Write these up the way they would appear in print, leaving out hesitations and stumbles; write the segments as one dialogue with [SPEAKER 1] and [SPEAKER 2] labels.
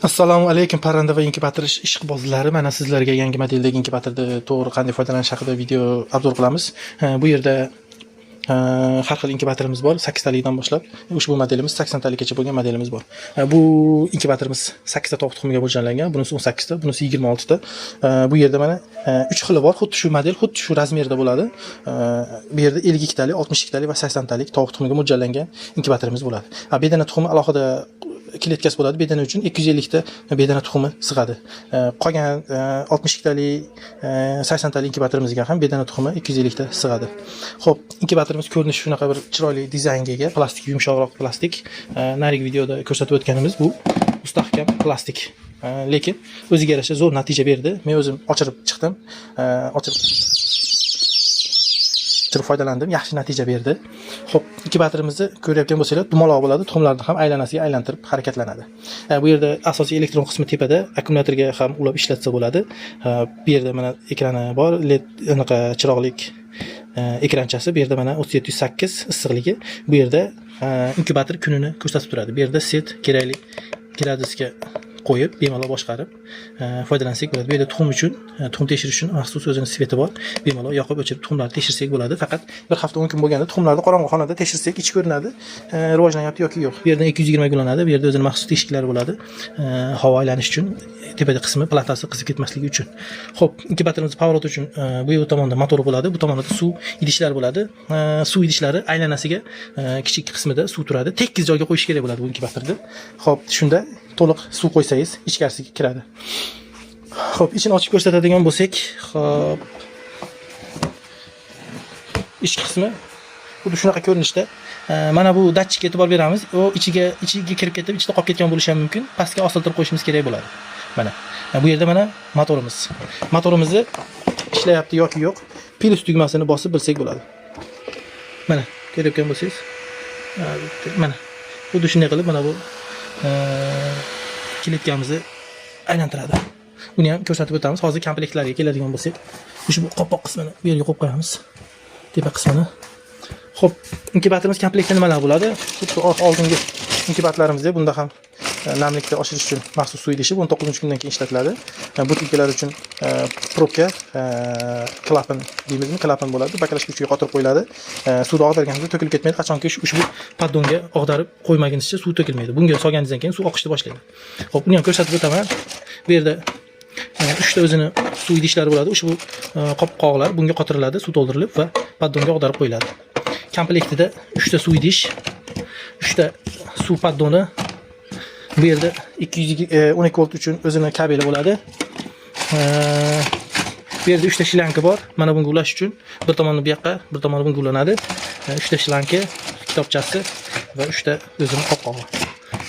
[SPEAKER 1] Assalomu alaykum parranda va inkubator ishqibozlari. Mana sizlarga yangi modeldagi inkubatorda to'g'ri qanday foydalanish haqida video obzor qilamiz. Bu yerda har xil inkubatorimiz bor. 8 talikdan boshlab ushbu modelimiz 80 talikgacha bo'lgan modelimiz bor. Bu inkubatorimiz 8 ta tovuq tuxumiga mo'ljallangan. Bunisi 18 ta, bunisi 26 ta. Bu yerda mana 3 xili bor. Xuddi shu model, xuddi shu razmerda bo'ladi. Bu yerda 52 talik, 62 talik va 80 talik tovuq tuxumiga mo'ljallangan inkubatorimiz bo'ladi. Bedana tuxumi alohida kletkasi bo'ladi. Bedana uchun 250 ta bedana tuxumi sig'adi. Qolgan 62 talik, 80 talik inkubatorimizga ham bedana tuxumi 250 ta sig'adi. Xo'p, inkubatorimiz ko'rinishi shunaqa bir chiroyli dizaynga ega, plastik, yumshoqroq plastik. Narigi videoda ko'rsatib o'tganimiz bu mustahkam plastik. Lekin o'ziga yarasha zo'r natija berdi. Men o'zim ochirib chiqdim. Ochirib foydalandim, yaxshi natija berdi. Xo'p, inkubatorimizni ko'rayotgan bo'lsanglar, dumaloq bo'ladi, tuxumlarni ham aylanasiga aylantirib harakatlanadi. Bu yerda asosiy elektron qismi tepada, akkumulyatorga ham ulab ishlatsa bo'ladi. Bu yerda mana ekrani bor, LED anaqa chiroqlik ekranchasi. Bu yerda mana 3708 issiqligi. Bu yerda inkubator kunini ko'rsatib turadi. Bu yerda set kerakli gradusga qo'yib, bemalol boshqarib foydalansak bo'ladi. Bu yerda tuxum uchun, tuxum tekshirish uchun maxsus o'zining sveti bor. Bemalol yoqib o'chirib tuxumlarni tekshirsak bo'ladi. Faqat bir hafta 10 kun bo'lganda tuxumlarni qorong'u xonada tekshirsak ichi ko'rinadi. Rivojlanyapti yoki yo'q. Bu yerda 220 gullanadi. Bu yerda o'zining maxsus teshiklari bo'ladi. Havo aylanish uchun, tepada qismi platasi qizib ketmasligi uchun. Xo'p, inkubatorimiz powerot uchun bu yer tomonda motori bo'ladi. Bu tomonda suv idishlari bo'ladi. Suv idishlari aylanasiga kichik qismida suv turadi. Tekis joyga qo'yish kerak bo'ladi bu inkubatorda. Xo'p, shunda to'liq suv qo'ysangiz ichkarisiga kiradi. Xo'p, ichini ochib ko'rsatadigan bo'lsak, xo'p. Ichki qismi xuddi shunaqa ko'rinishda. Mana bu datchikka e'tibor beramiz. U ichiga kirib ketib, ichida qolib ketgan bo'lishi ham mumkin. Pastga osiltirib qo'yishimiz kerak bo'ladi. Mana. Bu yerda mana motorimiz. Motorimizni ishlayapti yoki yo'q, plus tugmasini bosib bilsak bo'ladi. Mana, ko'rayotgan bo'lsangiz, mana xuddi shunday qilib mana bu kletkamizni aylantiradi. Buni ham ko'rsatib o'tamiz. Hozir komplektlarga keladigan bo'lsak, ushbu qopqoq qismini bu yerga qo'yib qo'yamiz. Tepa qismini. Xo'p, inkubatorimiz komplekti nimalar bo'ladi? Xuddi oldingi inkubatorlarimizda bunda ham namlikni oshirish uchun maxsus suv idishi 19-kundan keyin ishlatiladi. Butilkalar uchun probka, klapan deymizmi? Klapan bo'ladi. Bakalashka uchiga qotirib qo'yiladi. Suvni og'darganingizda to'kilib ketmaydi. Qachonki ushbu paddonga og'darib qo'ymagunizcha suv to'kilmaydi. Bunga solganingizdan keyin suv oqishni boshlaydi. Xo'p, buni ham ko'rsatib o'taman. Bu yerda 3 ta o'zini suv idishlari bo'ladi. Ushbu qopqoqlar bunga qotiriladi, suv to'ldirilib va paddonga og'darib qo'yiladi. Komplektida 3 ta suv idish, 3 ta suv paddoni. Bu yerda 212 volt uchun o'zining kabeli bo'ladi. Bu yerda 3 ta shlanka bor. Mana bunga ulash uchun bir tomoni bu yoqqa, bir tomoni bunga ulanadi. 3 ta shlanka, kitobchasi va 3 ta o'zining qopqog'i.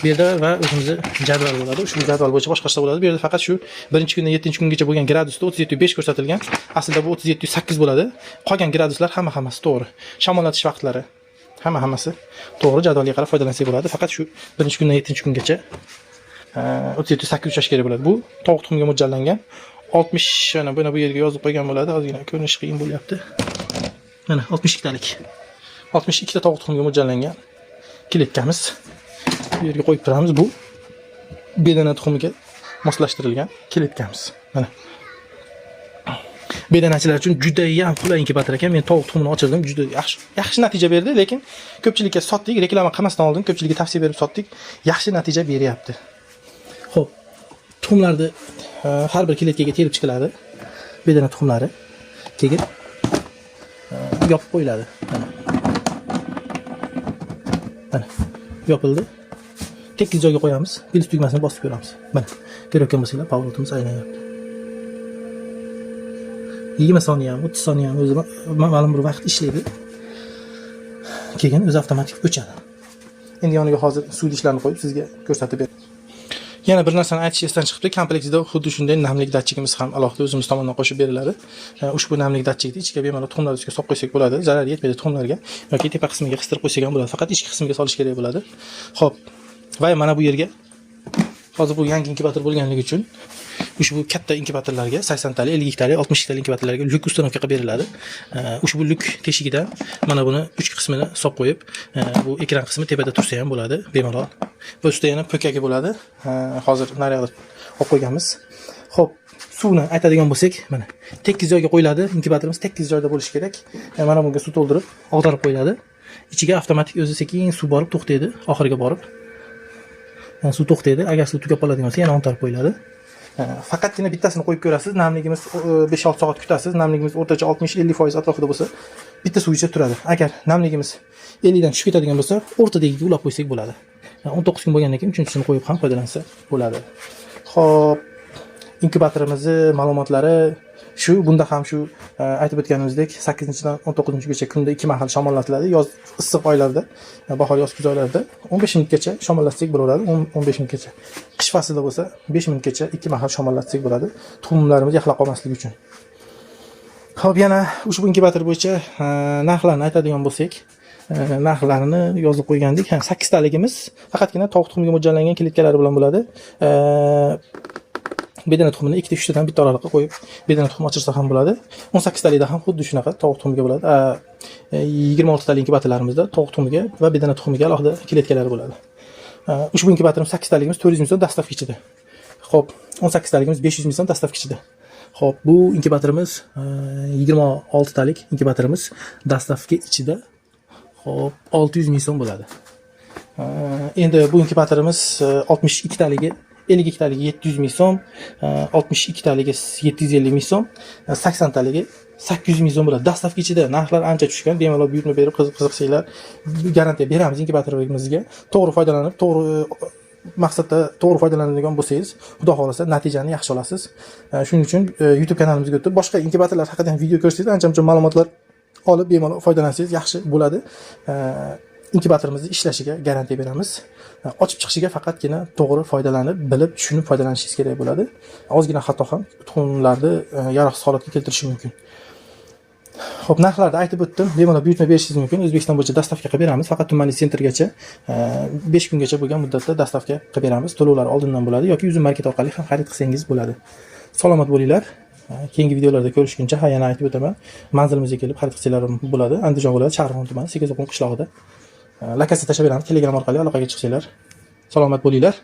[SPEAKER 1] Bu yerda va o'zimizning jadval bo'ladi. Ushbu jadval bo'yicha boshqacha bo'ladi. Bu yerda faqat shu 1-kundan 7-kungacha bo'lgan gradusda 37.5 ko'rsatilgan. Aslida bu 37.8 bo'ladi. Qolgan graduslar hammasi to'g'ri. Shamollatish vaqtlari hammasi to'g'ri. Jadvalga qarab foydalansak bo'ladi. Faqat shu 1-kundan 7-kungacha 37.8 ushlash kerak bo'ladi. Bu tovuq tuxumiga mo'ljallangan. 60 mana bu yerga yozib qo'ygan bo'ladi. Ozgina ko'rinish qiyin bo'lyapti. Mana 62 talik. 62 ta tovuq tuxumiga mo'ljallangan kletkamiz. Bu yerga qo'yib turamiz. Bu bedana tuxumiga moslashtirilgan kletkamiz. Mana. Bedanachilar uchun juda ham qulay inkubator ekan. Men tovuq tuxumini ochirdim, juda yaxshi natija berdi, lekin ko'pchilikka sotdik, reklama qilmasdan oldin ko'pchilikka tavsiya berib sotdik. Yaxshi natija beryapti. Xo'p, tuxumlarni har bir kletkaga terib chiqiladi. Bedana tuxumlari keyin yopib qo'yiladi. Mana. Yopildi. Tekis joyga qo'yamiz. Plus tugmasini bosib ko'ramiz. Mana, ko'rayotgan bo'lsanglar, powerotimiz aylanyapti. 20 soniya ham, 30 soniya ham o'zi ma'lum bir vaqt ishlaydi. Keyin o'zi avtomatik o'chadi. Endi yoniga hozir suv idishlarini qo'yib sizga ko'rsatib beraman. Yana bir narsani aytish esdan chiqibdi. Komplektida xuddi shunday namlik datchigimiz ham alohida o'zimiz tomonidan qo'shib beriladi. Ushbu namlik datchigini ichiga bemalol tuxumlar ustiga solib qo'ysak bo'ladi. Zarar yetmaydi tuxumlarga yoki tepa qismiga qistirib qo'ysak ham bo'ladi. Faqat ichki qismiga solish kerak bo'ladi. Xo'p. Va mana bu yerga Hozir bu yangi inkubator bo'lganligi uchun ushbu katta inkubatorlarga 80 talik, 50 talik, 60 talik inkubatorlarga lyuk uстановка qilib beriladi. Ushbu lyuk teshigidan mana buni 3 qismini solib qo'yib, bu ekran qismi tepada tursa ham bo'ladi, bemalol. Bu ustida yana po'kagi bo'ladi. Hozir naryoqda olib qo'yganmiz. Xo'p, suvni aytadigan bo'lsak, mana tekis joyga qo'yiladi. Inkubatorimiz tekis joyda bo'lishi kerak. Mana bunga suv to'ldirib, ag'darib qo'yiladi. Ichiga avtomatik o'zi sekin suv borib to'xtaydi, oxiriga borib. Suv to'xtaydi. Agar suv tugab qoladigan bo'lsa, yana o'ntarib qo'yiladi. Faqatgina bittasini qo'yib ko'rasiz. Namligimiz 5-6 soat kutasiz. Namligimiz o'rtacha 60-50% atrofida bo'lsa, bitta suv ichida turadi. Agar namligimiz 50 dan tushib ketadigan bo'lsa, o'rtadagiga ulab qo'ysak bo'ladi. 19 kun bo'lgandan keyin 3-chisini qo'yib ham foydalansa bo'ladi. Xo'p, inkubatorimizni ma'lumotlari bunda ham aytib o'tganimizdek 8-dan 19-gacha kunda 2 mahal shamollatiladi. Yoz issiq oylarda, bahor yoz kuz oylarida 15 minutgacha shamollatsak bo'laveradi. 15 minutgacha. Qish faslida bo'lsa 5 minutgacha 2 mahal shamollatsak bo'ladi. Tuxumlarimiz yaxlab qolmasligi uchun. Xo'p, yana ushbu inkubator bo'yicha narxlarni aytadigan bo'lsak, narxlarini yozib qo'ygandik. 8 taligimiz faqatgina tovuq tuxumiga mo'ljallangan kletkalari bilan bo'ladi. Bedana tuxumini 2-3 tadan bitta oraliqqa qo'yib, bedana tuxum ochirsa ham bo'ladi. 18 talikda ham xuddi shunaqa tovuq tuxumiga bo'ladi. 26 talik inkubatorlarimizda tovuq tuxumiga va bedana tuxumiga alohida kletkalari bo'ladi. Ushbu inkubatorimiz 8 taligimiz 400 ming so'm dastavka ichida. Xo'p, 18 taligimiz 500 ming so'm dastavka ichida. Xo'p, bu inkubatorimiz 26 talik inkubatorimiz dastavka ichida. Xo'p, 600 ming so'm bo'ladi. Endi bu inkubatorimiz 62 taligi 52 taligi 700 ming so'm, 62 taligi 750 ming so'm, 80 taligi 800 ming so'm bo'ladi. Dastavka ichida narxlar ancha tushgan. Bemalol buyurtma berib qiziqsanglar, garantiya beramiz inkubatorimizga. To'g'ri foydalanib, to'g'ri maqsadda to'g'ri foydalanadigan bo'lsangiz, xudo xolasa natijani yaxshi olasiz. Shuning uchun YouTube kanalimizga o'tib, boshqa inkubatorlar haqida ham video ko'rsangiz, ancha-muncha ma'lumotlar olib bemalol foydalansangiz yaxshi bo'ladi. Inkubatorimizni ishlashiga garantiya beramiz. Ochib chiqishiga faqatgina to'g'ri foydalanib, bilib, tushunib foydalanishingiz kerak bo'ladi. Ozgina xato ham tuxumlarni yaroqsiz holatga keltirishi mumkin. Xo'p, narxlarni aytib o'tdim. Bemalol buyurtma berishingiz mumkin. O'zbekiston bo'yicha dastavka qilib beramiz. Faqat tumanli sentrgacha 5 kungacha bo'lgan muddatda dastavka qilib beramiz. To'lovlar oldindan bo'ladi yoki Uzum market orqali ham xarid qilsangiz bo'ladi. Salomat bo'linglar. Keyingi videolarda ko'rishguncha yana aytib o'taman. Manzilimizga kelib xarid qilsanglar bo'ladi. Andijon viloyati Sharg'un tumani Sekizoqum qishlog'ida. Lokasiya tashlab beramiz. Telegram orqali aloqaga chiqsanglar. Salomat bo'linglar.